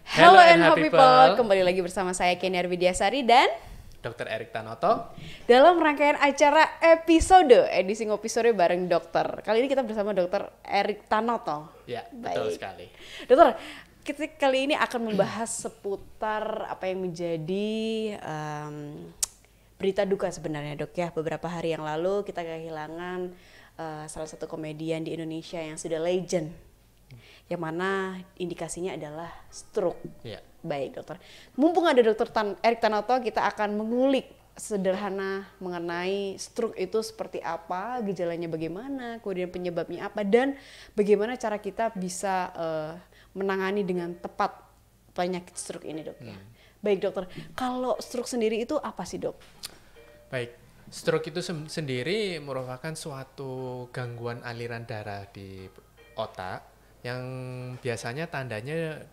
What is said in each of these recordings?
Hello Hello and NH happy people, people, kembali lagi bersama saya Keniar Widyasari dan Dr. Erik Tanoto. dalam rangkaian acara episode edisi ngopi sore bareng dokter. Kali ini kita bersama Dr. Erik Tanoto. Ya, betul Baik. sekali. Dokter, kita kali ini akan membahas seputar apa yang menjadi berita duka sebenarnya dok ya. Beberapa hari yang lalu kita kehilangan salah satu komedian di Indonesia yang sudah legend, yang mana indikasinya adalah stroke. Ya. Baik dokter, mumpung ada dokter Erik Tanoto, kita akan mengulik sederhana mengenai stroke itu seperti apa, gejalanya bagaimana, kemudian penyebabnya apa, dan bagaimana cara kita bisa menangani dengan tepat penyakit stroke ini dok ya. Baik dokter, kalau stroke sendiri itu apa sih dok? Baik, stroke itu sendiri merupakan suatu gangguan aliran darah di otak yang biasanya tandanya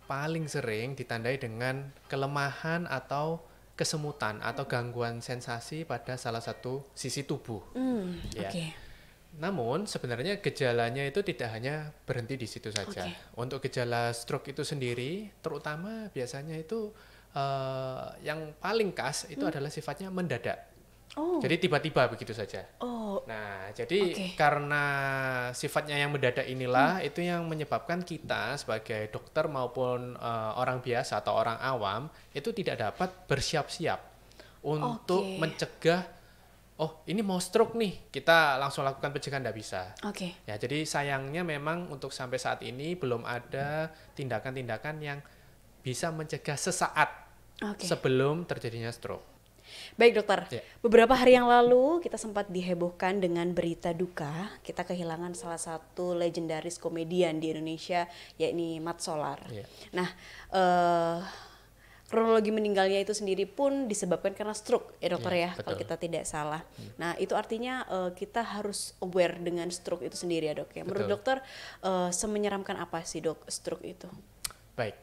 paling sering ditandai dengan kelemahan atau kesemutan atau gangguan sensasi pada salah satu sisi tubuh. Ya. Oke. Namun sebenarnya gejalanya itu tidak hanya berhenti di situ saja. Oke. Untuk gejala stroke itu sendiri, terutama biasanya itu yang paling khas itu adalah sifatnya mendadak. Oh. Jadi tiba-tiba begitu saja. Oh. Nah, jadi Oke. karena sifatnya yang mendadak inilah itu yang menyebabkan kita sebagai dokter maupun orang biasa atau orang awam itu tidak dapat bersiap-siap untuk Oke. mencegah, oh ini mau stroke nih, kita langsung lakukan pencegahan, tidak bisa. Oke. Ya, jadi sayangnya memang untuk sampai saat ini belum ada tindakan-tindakan yang bisa mencegah sesaat Oke. sebelum terjadinya stroke. Baik dokter, Ya. beberapa hari yang lalu kita sempat dihebohkan dengan berita duka. Kita kehilangan salah satu legendaris komedian di Indonesia, yakni Mat Solar. Ya. Nah, kronologi meninggalnya itu sendiri pun disebabkan karena stroke ya dokter Ya, ya, kalau betul. kita tidak salah. Nah, itu artinya kita harus aware dengan stroke itu sendiri ya dok ya. Menurut Betul. dokter, semenyeramkan apa sih dok stroke itu? Baik,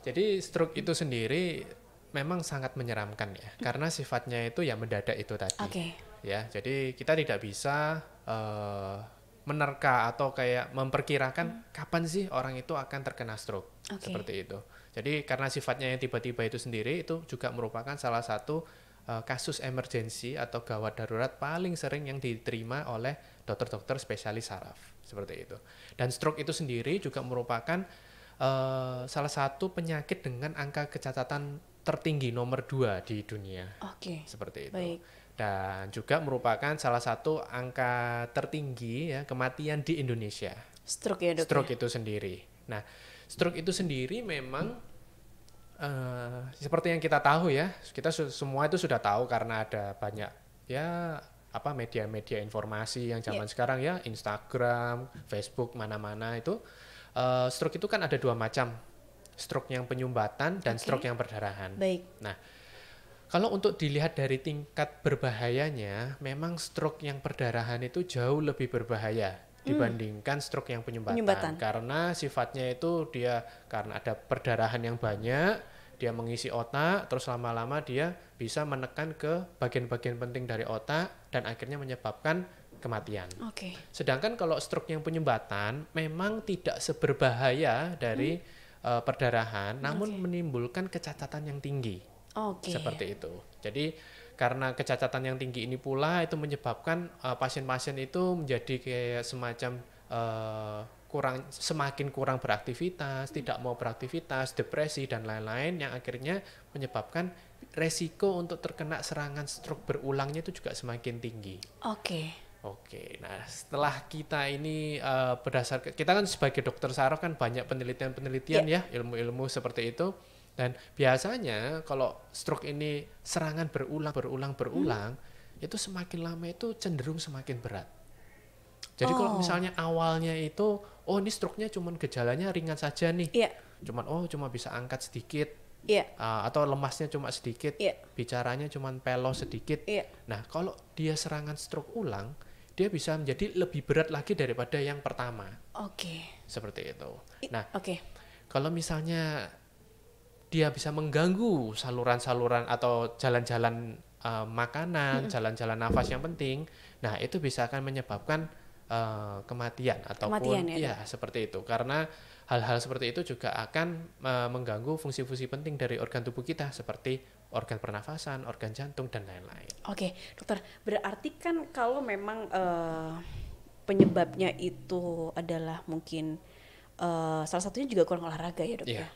jadi stroke itu sendiri memang sangat menyeramkan ya, karena sifatnya itu ya mendadak itu tadi. Oke. Ya, jadi kita tidak bisa menerka atau kayak memperkirakan kapan sih orang itu akan terkena stroke. Oke. Seperti itu. Jadi karena sifatnya yang tiba-tiba itu sendiri itu juga merupakan salah satu kasus emergensi atau gawat darurat paling sering yang diterima oleh dokter-dokter spesialis saraf. Seperti itu. Dan stroke itu sendiri juga merupakan salah satu penyakit dengan angka kecacatan tertinggi nomor 2 di dunia. Oke. Seperti itu. Baik. Dan juga merupakan salah satu angka tertinggi ya kematian di Indonesia. Stroke ya dok. Stroke Ya? itu sendiri. Nah, stroke itu sendiri memang seperti yang kita tahu ya, kita semua itu sudah tahu karena ada banyak ya apa media-media informasi yang zaman sekarang ya, Instagram, Facebook, mana-mana itu. Stroke itu kan ada 2 macam, stroke yang penyumbatan dan stroke yang perdarahan. Baik. Nah, kalau untuk dilihat dari tingkat berbahayanya, memang stroke yang perdarahan itu jauh lebih berbahaya dibandingkan stroke yang penyumbatan. Karena sifatnya itu dia karena ada perdarahan yang banyak, dia mengisi otak, terus lama-lama dia bisa menekan ke bagian-bagian penting dari otak dan akhirnya menyebabkan kematian. Oke. Sedangkan kalau stroke yang penyumbatan memang tidak seberbahaya dari perdarahan, namun menimbulkan kecacatan yang tinggi. Oke. Seperti itu. Jadi karena kecacatan yang tinggi ini pula itu menyebabkan pasien-pasien itu menjadi kayak semacam semakin kurang beraktivitas, tidak mau beraktivitas, depresi dan lain-lain yang akhirnya menyebabkan resiko untuk terkena serangan stroke berulangnya itu juga semakin tinggi. Oke, nah setelah kita ini berdasarkan kita kan sebagai dokter saraf kan banyak penelitian-penelitian ya ilmu-ilmu seperti itu. Dan biasanya kalau stroke ini serangan berulang, itu semakin lama itu cenderung semakin berat. Jadi kalau misalnya awalnya itu, oh ini stroke-nya cuman gejalanya ringan saja nih, cuma bisa angkat sedikit, atau lemasnya cuma sedikit, bicaranya cuma pelos sedikit. Nah kalau dia serangan stroke ulang, dia bisa menjadi lebih berat lagi daripada yang pertama. Seperti itu. Nah kalau misalnya dia bisa mengganggu saluran-saluran atau jalan-jalan makanan, jalan-jalan nafas yang penting. Nah, itu bisa akan menyebabkan kematian ataupun ya seperti itu. Karena hal-hal seperti itu juga akan mengganggu fungsi-fungsi penting dari organ tubuh kita seperti organ pernafasan, organ jantung dan lain-lain. Oke, dokter. Berarti kan kalau memang penyebabnya itu adalah mungkin salah satunya juga kurang olahraga ya dok ya.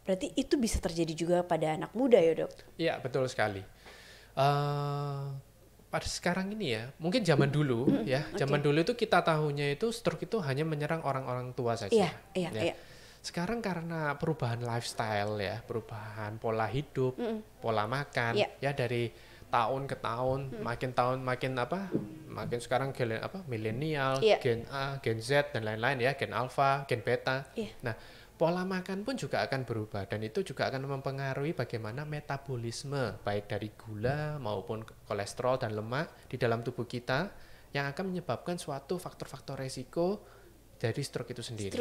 Berarti itu bisa terjadi juga pada anak muda ya dok? Iya betul sekali. Pada sekarang ini ya, mungkin zaman dulu zaman dulu itu kita tahunya itu stroke itu hanya menyerang orang-orang tua saja. Iya. Sekarang karena perubahan lifestyle ya, perubahan pola hidup, pola makan ya dari tahun ke tahun, makin sekarang milenial, Gen A, Gen Z dan lain-lain ya, Gen Alpha, Gen Beta. Nah, pola makan pun juga akan berubah dan itu juga akan mempengaruhi bagaimana metabolisme baik dari gula maupun kolesterol dan lemak di dalam tubuh kita yang akan menyebabkan suatu faktor-faktor resiko dari stroke itu sendiri.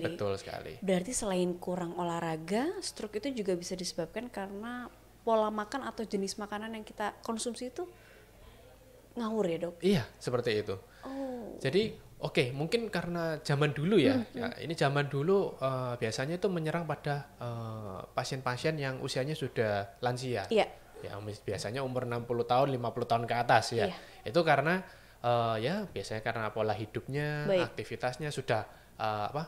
Betul sekali. Berarti selain kurang olahraga, stroke itu juga bisa disebabkan karena pola makan atau jenis makanan yang kita konsumsi itu ngawur ya dok? Iya, seperti itu. Jadi mungkin karena zaman dulu ya, ini zaman dulu biasanya itu menyerang pada pasien-pasien yang usianya sudah lansia. Ya, biasanya umur 60 tahun, 50 tahun ke atas ya. Itu karena biasanya karena pola hidupnya, aktivitasnya sudah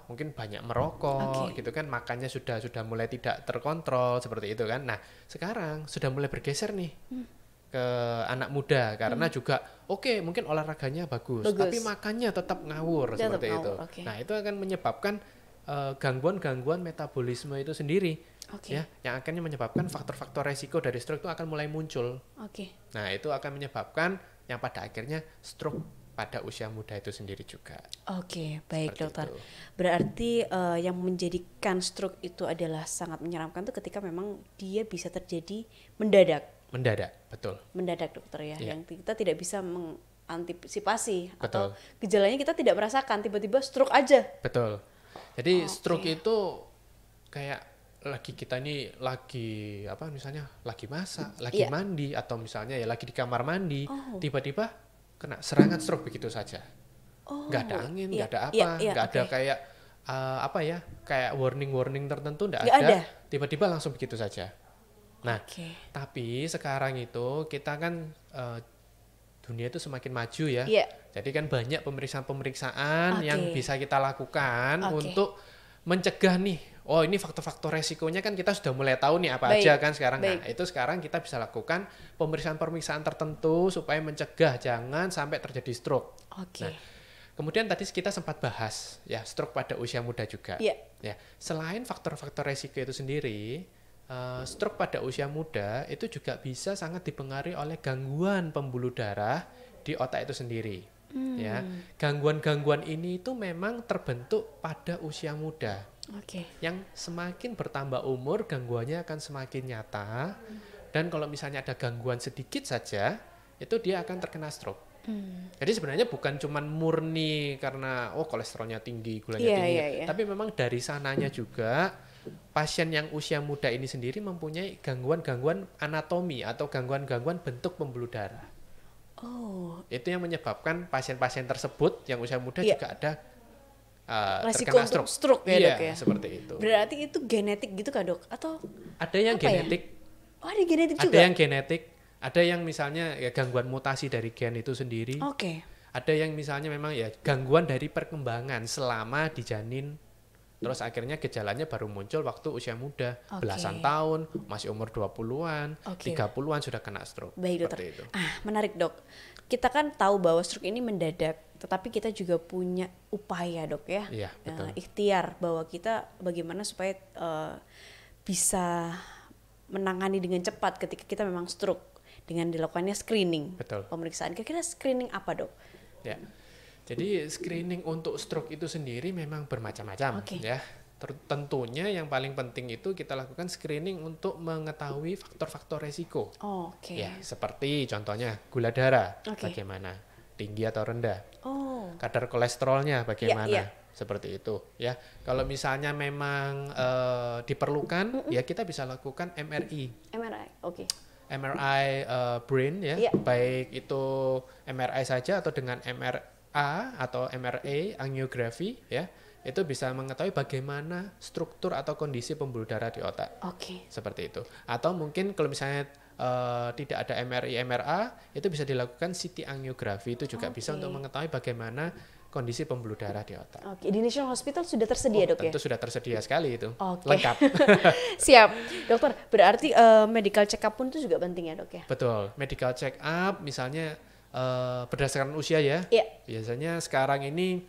mungkin banyak merokok gitu kan, makannya sudah mulai tidak terkontrol seperti itu kan. Nah, sekarang sudah mulai bergeser nih ke anak muda karena juga mungkin olahraganya bagus tapi makannya tetap ngawur seperti itu. Nah, itu akan menyebabkan gangguan-gangguan metabolisme itu sendiri ya, yang akhirnya menyebabkan faktor-faktor resiko dari stroke itu akan mulai muncul. Nah, itu akan menyebabkan yang pada akhirnya stroke pada usia muda itu sendiri juga. Baik dokter. Berarti yang menjadikan stroke itu adalah sangat menyeramkan itu ketika memang dia bisa terjadi mendadak, betul. Mendadak dokter ya, yang kita tidak bisa mengantisipasi atau gejalanya kita tidak merasakan, tiba-tiba stroke aja. Betul. Jadi stroke itu kayak kita ini lagi misalnya lagi masak, lagi mandi atau misalnya ya lagi di kamar mandi, tiba-tiba kena serangan stroke begitu saja. Nggak ada angin, nggak ada apa, nggak ada kayak kayak warning tertentu, nggak ada. Tiba-tiba langsung begitu saja. Nah, tapi sekarang itu kita kan dunia itu semakin maju ya. Jadi kan banyak pemeriksaan-pemeriksaan yang bisa kita lakukan untuk mencegah nih. Ini faktor-faktor resikonya kan kita sudah mulai tahu nih apa aja kan sekarang. Nah, itu sekarang kita bisa lakukan pemeriksaan-pemeriksaan tertentu supaya mencegah jangan sampai terjadi stroke. Nah, kemudian tadi kita sempat bahas ya stroke pada usia muda juga. Ya, selain faktor-faktor resiko itu sendiri, stroke pada usia muda itu juga bisa sangat dipengaruhi oleh gangguan pembuluh darah di otak itu sendiri. Ya, gangguan-gangguan ini itu memang terbentuk pada usia muda. Yang semakin bertambah umur, gangguannya akan semakin nyata. Dan kalau misalnya ada gangguan sedikit saja, itu dia akan terkena stroke. Jadi sebenarnya bukan cuma murni karena kolesterolnya tinggi, gulanya tinggi, tapi memang dari sananya juga pasien yang usia muda ini sendiri mempunyai gangguan-gangguan anatomi atau gangguan-gangguan bentuk pembuluh darah. Itu yang menyebabkan pasien-pasien tersebut yang usia muda juga ada resiko terkena stroke ya dok ya. Seperti itu. Berarti itu genetik gitu kah dok? Atau ada yang genetik? Ada genetik juga. Ada yang genetik. Ada yang misalnya gangguan mutasi dari gen itu sendiri. Ada yang misalnya memang gangguan dari perkembangan selama di janin. Terus akhirnya gejalanya baru muncul waktu usia muda, belasan tahun, masih umur 20-an, 30-an sudah kena stroke. Baik dokter. Itu. Menarik dok. Kita kan tahu bahwa stroke ini mendadak, tetapi kita juga punya upaya dok ya. Ikhtiar bahwa kita bagaimana supaya bisa menangani dengan cepat ketika kita memang stroke dengan dilakukannya screening. Pemeriksaan. Kira-kira screening apa dok? Jadi screening untuk stroke itu sendiri memang bermacam-macam ya. Tentunya yang paling penting itu kita lakukan screening untuk mengetahui faktor-faktor resiko. Ya, seperti contohnya gula darah bagaimana, tinggi atau rendah. Kadar kolesterolnya bagaimana. Seperti itu ya. Kalau misalnya memang diperlukan ya kita bisa lakukan MRI. MRI brain ya. Baik itu MRI saja atau dengan atau MRA, angiografi ya, itu bisa mengetahui bagaimana struktur atau kondisi pembuluh darah di otak. Seperti itu. Atau mungkin kalau misalnya tidak ada MRI, MRA, itu bisa dilakukan CT angiografi, itu juga bisa untuk mengetahui bagaimana kondisi pembuluh darah di otak. Di National Hospital sudah tersedia dok ya? Tentu sudah tersedia sekali itu, lengkap. Siap, dokter. Berarti medical check up pun itu juga penting ya dok ya? Betul, medical check up misalnya berdasarkan usia ya. Biasanya sekarang ini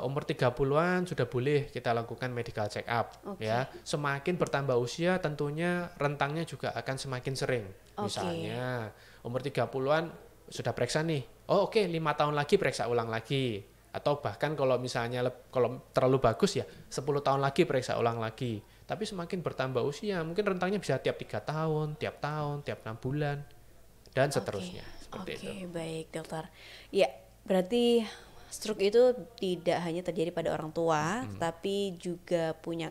umur 30-an sudah boleh kita lakukan medical check up ya. Semakin bertambah usia tentunya rentangnya juga akan semakin sering. Misalnya umur 30-an sudah periksa nih. 5 tahun lagi periksa ulang lagi. Atau bahkan kalau misalnya kalau terlalu bagus ya 10 tahun lagi periksa ulang lagi. Tapi semakin bertambah usia mungkin rentangnya bisa tiap 3 tahun, tiap 6 bulan dan seterusnya. Seperti itu. Baik dokter. Ya, berarti stroke itu tidak hanya terjadi pada orang tua, tapi juga punya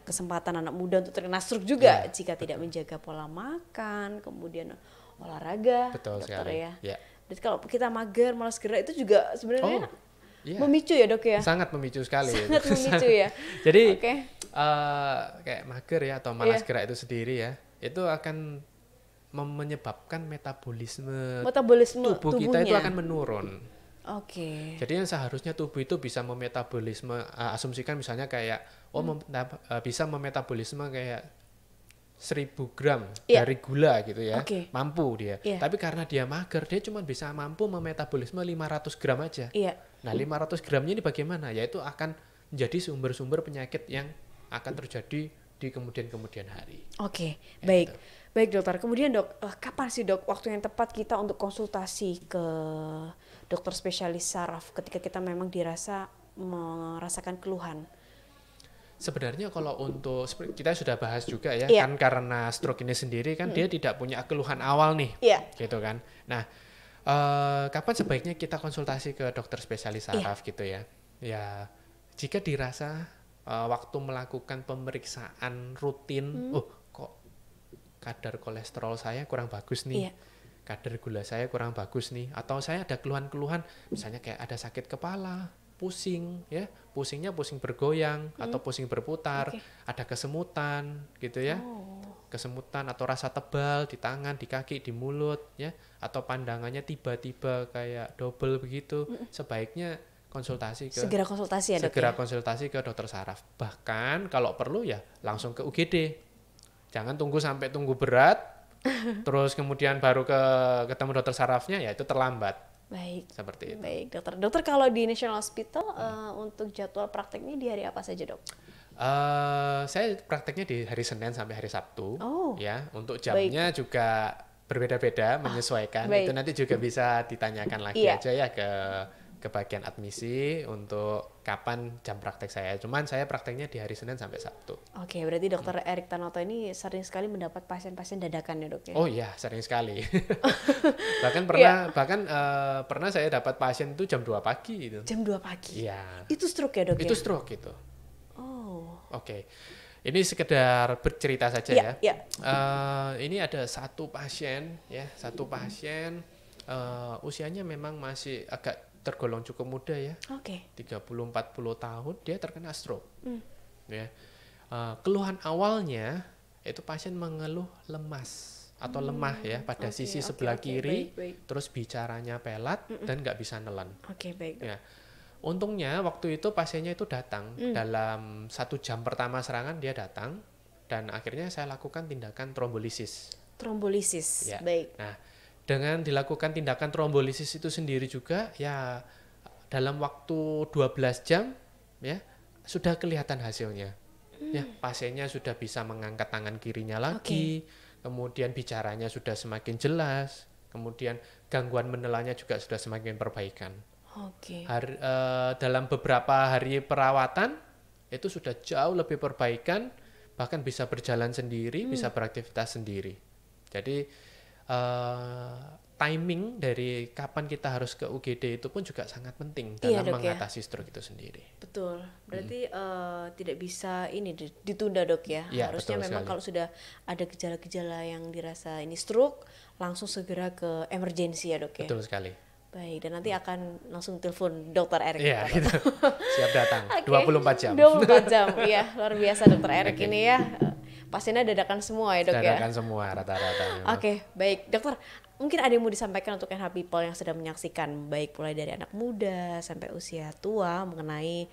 kesempatan anak muda untuk terkena stroke juga jika tidak menjaga pola makan, kemudian olahraga. Betul sekali. Ya. Jadi kalau kita mager, malas gerak itu juga sebenarnya memicu ya dok ya? Sangat memicu sekali. Sangat memicu ya. Jadi kayak mager ya atau malas gerak itu sendiri ya, itu akan menyebabkan metabolisme tubuh kita itu akan menurun. Jadi yang seharusnya tubuh itu bisa memetabolisme, asumsikan misalnya kayak bisa memetabolisme kayak 1000 gram dari gula gitu ya, mampu dia. Tapi karena dia mager, dia cuma bisa mampu memetabolisme 500 gram aja. Nah 500 gramnya ini bagaimana? Yaitu akan menjadi sumber-sumber penyakit yang akan terjadi di kemudian hari. Baik. Baik dokter, kemudian dok, kapan sih dok waktu yang tepat kita untuk konsultasi ke dokter spesialis saraf ketika kita memang merasakan keluhan? Sebenarnya kalau untuk, kita sudah bahas juga ya, kan karena stroke ini sendiri kan dia tidak punya keluhan awal nih, gitu kan. Nah, kapan sebaiknya kita konsultasi ke dokter spesialis saraf gitu ya? Ya, jika dirasa waktu melakukan pemeriksaan rutin, kok kadar kolesterol saya kurang bagus nih, kadar gula saya kurang bagus nih, atau saya ada keluhan-keluhan, misalnya kayak ada sakit kepala, pusing ya, pusingnya pusing bergoyang atau pusing berputar, ada kesemutan gitu ya, kesemutan atau rasa tebal di tangan, di kaki, di mulut ya, atau pandangannya tiba-tiba kayak double begitu, sebaiknya segera konsultasi ke dokter saraf. Bahkan kalau perlu ya langsung ke UGD. Jangan tunggu sampai berat, terus kemudian baru ketemu dokter sarafnya, ya itu terlambat. Baik. Seperti itu. Baik dokter. Dokter kalau di National Hospital untuk jadwal prakteknya di hari apa saja dok? Saya prakteknya di hari Senin sampai hari Sabtu. Ya, untuk jamnya juga berbeda-beda, menyesuaikan. Itu nanti juga bisa ditanyakan lagi aja ya ke bagian admisi untuk kapan jam praktek saya. Cuman saya prakteknya di hari Senin sampai Sabtu. Berarti dokter Erik Tanoto ini sering sekali mendapat pasien-pasien dadakan ya dok ya? Oh iya, sering sekali. bahkan pernah saya dapat pasien itu jam 2 pagi itu. Jam 2 pagi? Iya. Itu stroke ya dok? Itu stroke itu. Ini sekedar bercerita saja ya. Ini ada satu pasien usianya memang masih agak tergolong cukup muda ya, 30-40 tahun, dia terkena stroke. Ya. Keluhan awalnya itu pasien mengeluh lemas atau lemah ya pada sisi sebelah kiri, terus bicaranya pelat dan nggak bisa nelan. Ya. Untungnya waktu itu pasiennya itu datang dalam 1 jam pertama serangan, dia datang dan akhirnya saya lakukan tindakan trombolisis. Ya. Baik. Nah, dengan dilakukan tindakan trombolisis itu sendiri juga ya dalam waktu 12 jam ya sudah kelihatan hasilnya. Ya, pasiennya sudah bisa mengangkat tangan kirinya lagi, kemudian bicaranya sudah semakin jelas, kemudian gangguan menelannya juga sudah semakin perbaikan. Dalam beberapa hari perawatan itu sudah jauh lebih perbaikan, bahkan bisa berjalan sendiri, bisa beraktivitas sendiri. Jadi timing dari kapan kita harus ke UGD itu pun juga sangat penting dalam mengatasi stroke itu sendiri. Betul. Berarti tidak bisa ditunda dok ya. Harusnya memang kalau sudah ada gejala-gejala yang dirasa ini stroke, langsung segera ke emergensi ya dok ya. Betul sekali. Baik, dan nanti akan langsung telepon Dokter Erik. Iya, gitu. Siap datang. Okay. 24 jam. 24 jam, iya. Luar biasa Dokter Erik ini ya. Pasiennya dadakan semua ya, Dok, ya? Dadakan semua rata-rata. Oke, baik. Dokter, mungkin ada yang mau disampaikan untuk NH People yang sedang menyaksikan, baik mulai dari anak muda sampai usia tua, mengenai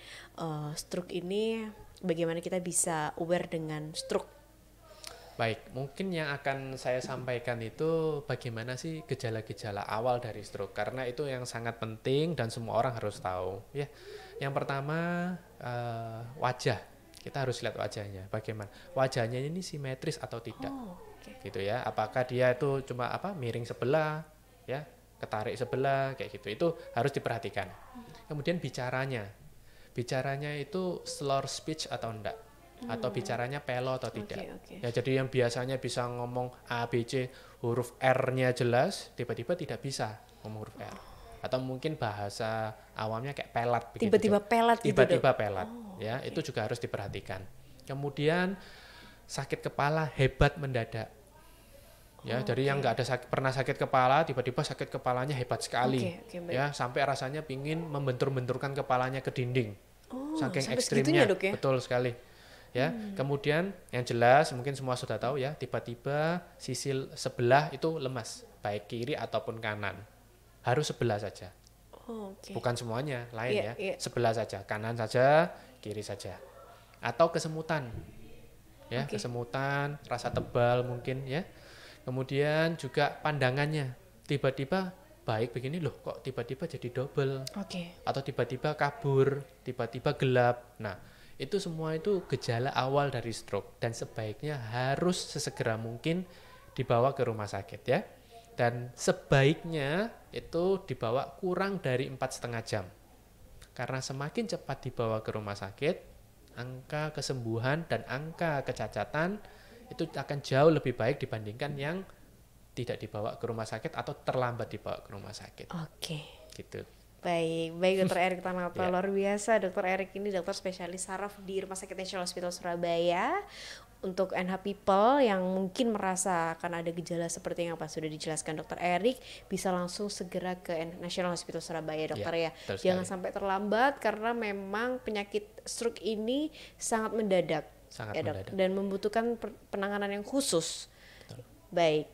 stroke ini, bagaimana kita bisa aware dengan stroke? Baik, mungkin yang akan saya sampaikan itu bagaimana sih gejala-gejala awal dari stroke, karena itu yang sangat penting dan semua orang harus tahu. Ya, yang pertama wajah, kita harus lihat wajahnya, bagaimana wajahnya ini simetris atau tidak, gitu ya. Apakah dia itu cuma miring sebelah, ya, ketarik sebelah, kayak gitu. Itu harus diperhatikan. Kemudian bicaranya itu slur speech atau enggak. Atau bicaranya pelo atau tidak. Ya, jadi yang biasanya bisa ngomong A, B, C, huruf R-nya jelas, tiba-tiba tidak bisa ngomong huruf R. Atau mungkin bahasa awamnya kayak pelat. Tiba-tiba pelat gitu. Tiba-tiba pelat. Ya, itu juga harus diperhatikan. Kemudian sakit kepala hebat mendadak. Ya, jadi yang nggak ada pernah sakit kepala, tiba-tiba sakit kepalanya hebat sekali. Ya, sampai rasanya pingin membentur-benturkan kepalanya ke dinding. Saking ekstrimnya. Dok, ya? Betul sekali. Ya, kemudian yang jelas mungkin semua sudah tahu ya, tiba-tiba sisi sebelah itu lemas, baik kiri ataupun kanan. Harus sebelah saja. Bukan semuanya, lain ya. Sebelah saja, kanan saja, kiri saja. Atau kesemutan. Ya, kesemutan, rasa tebal mungkin ya. Kemudian juga pandangannya tiba-tiba baik begini loh, kok tiba-tiba jadi double. Atau tiba-tiba kabur, tiba-tiba gelap. Nah, itu semua itu gejala awal dari stroke dan sebaiknya harus sesegera mungkin dibawa ke rumah sakit ya. Dan sebaiknya itu dibawa kurang dari 4,5 jam. Karena semakin cepat dibawa ke rumah sakit, angka kesembuhan dan angka kecacatan itu akan jauh lebih baik dibandingkan yang tidak dibawa ke rumah sakit atau terlambat dibawa ke rumah sakit. Gitu. Baik Dokter Erik Tanoto, luar biasa. Dokter Erik ini dokter spesialis saraf di Rumah Sakit Nasional Hospital Surabaya. Untuk NH People yang mungkin merasa akan ada gejala seperti yang sudah dijelaskan Dokter Erik, bisa langsung segera ke National Hospital Surabaya, Dokter ya. Jangan sampai terlambat karena memang penyakit stroke ini sangat mendadak, Dok, dan membutuhkan penanganan yang khusus. Baik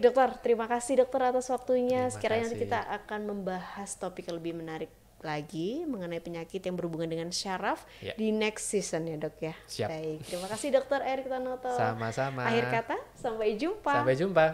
Dokter, terima kasih Dokter atas waktunya. Sekarang nanti kita akan membahas topik yang lebih menarik lagi mengenai penyakit yang berhubungan dengan syaraf di next season ya, Dok ya. Siap. Baik, terima kasih Dokter Erik Tanoto. Sama-sama. Akhir kata, sampai jumpa. Sampai jumpa.